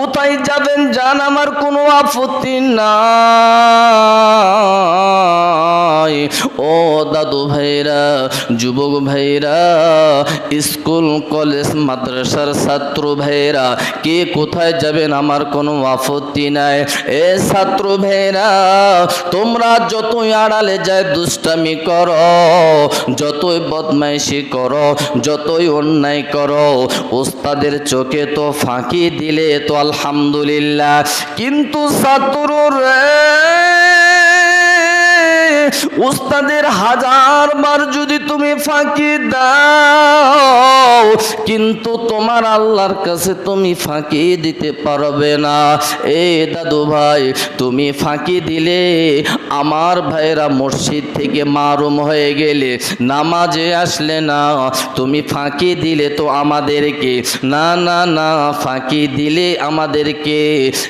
কোথায় যাবেন যান, আমার কোনো আপত্তি নাই। ও দাদু ভাইরা, যুবক ভাইরা, স্কুল কলেজ মাদ্রাসার ছাত্র ভাইরা, কে কোথায় যাবেন আমার কোনো আপত্তি নাই। এ ছাত্র ভাইরা, তোমরা যতই আড়ালে যায় দুষ্টামি করো, যতই বদমাইশি করো, যতই অন্যায় করো, ওস্তাদের চোখে তো ফাঁকি দিলে তো আলহামদুলিল্লাহ। কিন্তু ছাত্র রে, উস্তাদের 1000 বার যদি তুমি ফাঁকি দাও, কিন্তু তোমার আল্লাহর কাছে তুমি ফাঁকি দিতে পারবে না। এ দাদু ভাই, তুমি ফাঁকি দিলে, আমার ভাইরা মসজিদ থেকে মারুম হয়ে গেলে, নামাজে আসলে না, তুমি ফাঁকি দিলে তো আমাদেরকে, না না না, ফাঁকি দিলে আমাদেরকে,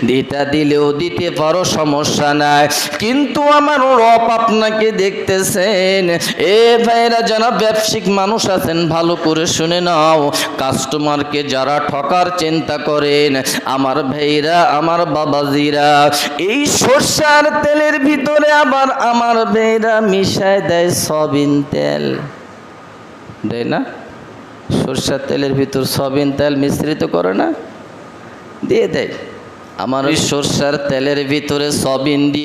দিতে দিলেও দিতে পারো, সমস্যা নাই। কিন্তু আমার রব আপনাকে দেখতেছেন। এ ভাইরা, যারা ব্যবসায়িক মানুষ আছেন, ভালো করে শুনে নাও। কাস্টমারকে যারা ঠকার চিন্তা করেন, আমার ভাইরা, আমার বাবাজিরা, এই সরষার তেলের ভিতরে আবার আমার ভাইরা মিশায় দেয় সয়াবিন তেল, দেয় না? সরষার তেলের ভিতর সয়াবিন তেল মিশ্রিত করে না, দিয়ে দেয়। আমার ওই সরষার তেলের ভিতরে সয়াবিন দিয়ে